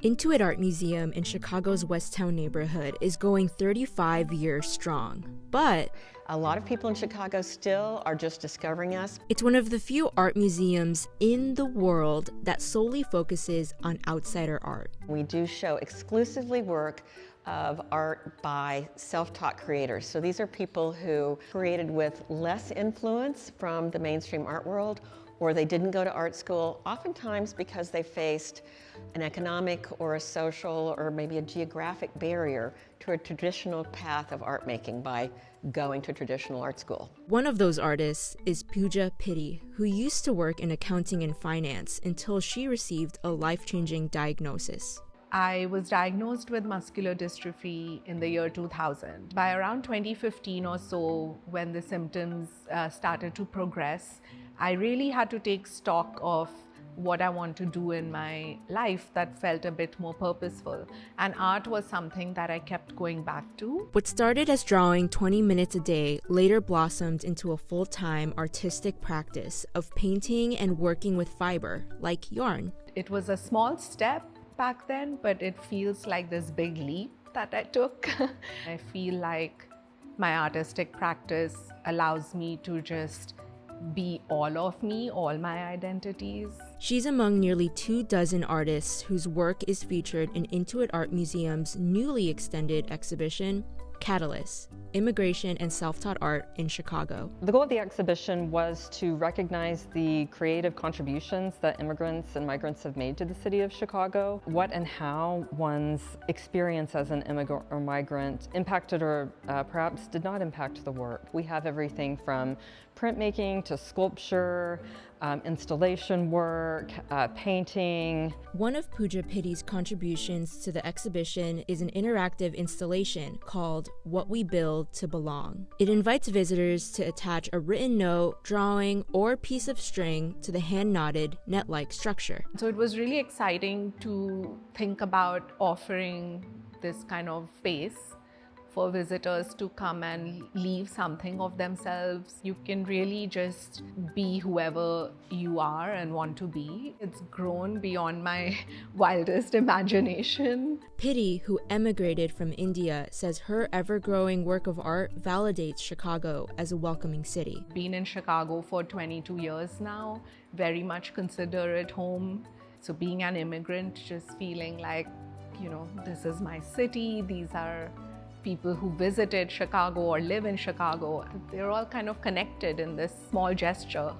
Intuit Art Museum in Chicago's Westtown neighborhood is going 35 years strong, but a lot of people in Chicago still are just discovering us. It's one of the few art museums in the world that solely focuses on outsider art. We do show exclusively work of art by self-taught creators. So these are people who created with less influence from the mainstream art world, or they didn't go to art school, oftentimes because they faced an economic or a social or maybe a geographic barrier to a traditional path of art making by going to traditional art school. One of those artists is Pooja Pittie, who used to work in accounting and finance until she received a life-changing diagnosis. I was diagnosed with muscular dystrophy in the year 2000. By around 2015 or so, when the symptoms started to progress, I really had to take stock of what I want to do in my life that felt a bit more purposeful. And art was something that I kept going back to. What started as drawing 20 minutes a day later blossomed into a full-time artistic practice of painting and working with fiber, like yarn. It was a small step back then, but it feels like this big leap that I took. I feel like my artistic practice allows me to just be all of me, all my identities. She's among nearly 24 artists whose work is featured in Intuit Art Museum's newly extended exhibition, Catalyst: Immigration and Self-Taught Art in Chicago. The goal of the exhibition was to recognize the creative contributions that immigrants and migrants have made to the city of Chicago, what and how one's experience as an immigrant or migrant impacted or perhaps did not impact the work. We have everything from printmaking to sculpture, installation work, painting. One of Pooja Pittie's contributions to the exhibition is an interactive installation called What We Build to Belong. It invites visitors to attach a written note, drawing, or piece of string to the hand-knotted, net-like structure. So it was really exciting to think about offering this kind of space for visitors to come and leave something of themselves. You can really just be whoever you are and want to be. It's grown beyond my wildest imagination. Pittie, who emigrated from India, says her ever-growing work of art validates Chicago as a welcoming city. Been in Chicago for 22 years now, very much consider it home. So being an immigrant, just feeling like, this is my city, these are people who visited Chicago or live in Chicago, they're all kind of connected in this small gesture.